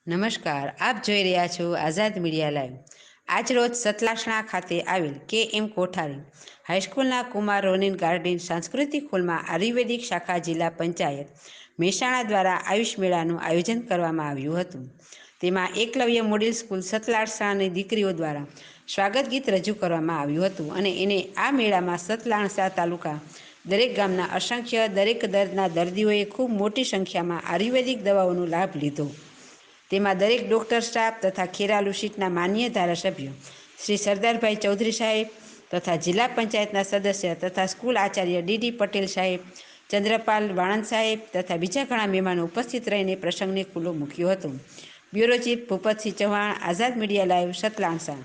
નમસ્કાર, આપ જોઈ રહ્યા છો આઝાદ મીડિયા લાઈવ। આજરોજ સતલાસણા ખાતે આવેલ કે.એમ. કોઠારી હાઈસ્કૂલના કુમાર રોનિન ગાર્ડન સાંસ્કૃતિક હોલમાં આયુર્વેદિક શાખા જિલ્લા પંચાયત મહેસાણા દ્વારા આયુષ મેળાનું આયોજન કરવામાં આવ્યું હતું। તેમાં એકલવ્ય મોડેલ સ્કૂલ સતલાસણાની દીકરીઓ દ્વારા સ્વાગત ગીત રજૂ કરવામાં આવ્યું હતું અને એને આ મેળામાં સતલાસણા તાલુકા દરેક ગામના અસંખ્ય દરેક દર્દના દર્દીઓએ ખૂબ મોટી સંખ્યામાં આયુર્વેદિક દવાઓનો લાભ લીધો। તેમાં દરેક ડૉક્ટર સ્ટાફ તથા ખેરાલુ સીટના માન્ય ધારાસભ્ય શ્રી સરદારભાઈ ચૌધરી સાહેબ તથા જિલ્લા પંચાયતના સદસ્ય તથા સ્કૂલ આચાર્ય ડી.ડી. પટેલ સાહેબ, ચંદ્રપાલ વાણંદ સાહેબ તથા બીજા ઘણા મહેમાનો ઉપસ્થિત રહીને પ્રસંગને ખુલ્લો મૂક્યો હતો। બ્યુરો ચીફ ભૂપતસિંહ ચૌહાણ, આઝાદ મીડિયા લાઈવ, સતલાસણા।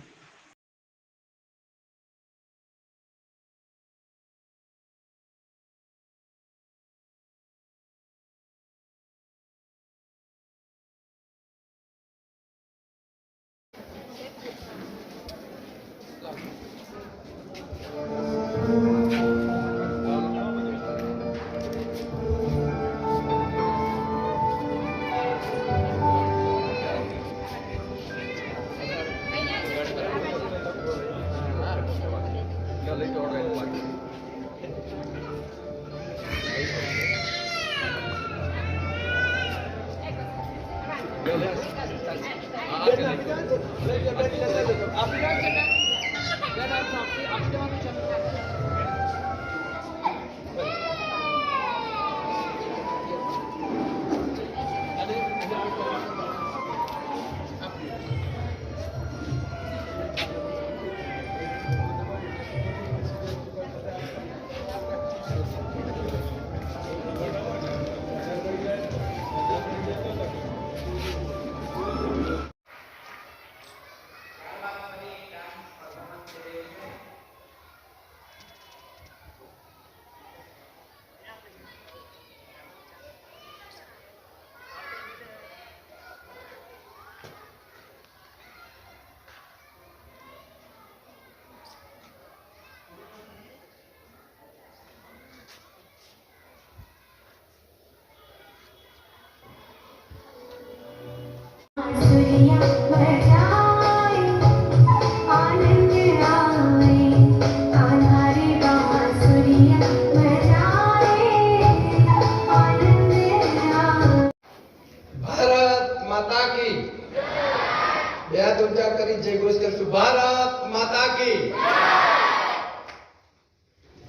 भारत माता की।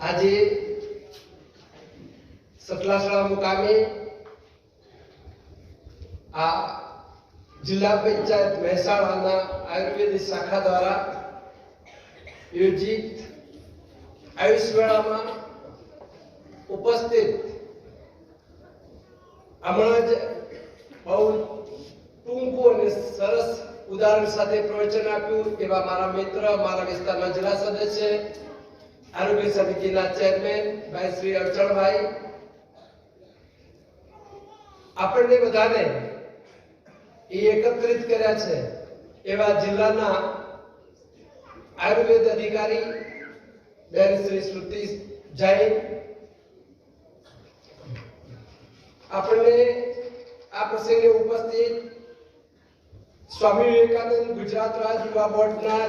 आज सतलासણા मुकामे आ जिला पंचायत મહેસાણાના આયુર્વેદિક શાખા દ્વારા યોજિત આયુષ મેળામાં ઉપસ્થિત હમણાં જ બહુ ટૂંકું અને સરસ ઉદાહરણ સાથે પ્રવચન આપ્યું એવા મારા મિત્ર, મારા વિસ્તારના જિલ્લા સદસ્ય, આરોગ્ય સમિતિના ચેરમેન ભાઈ શ્રી અર્ચણભાઈ, આપણને બધાને એકત્રિત કર્યા છે એવા જિલ્લાના આયુર્વેદ અધિકારી બેન શ્રી શ્રુતિ જૈન, આપણને આ પ્રસંગે ઉપસ્થિત સ્વામી વિવેકાનંદ ગુજરાત રાજ્ય યુવા બોર્ડના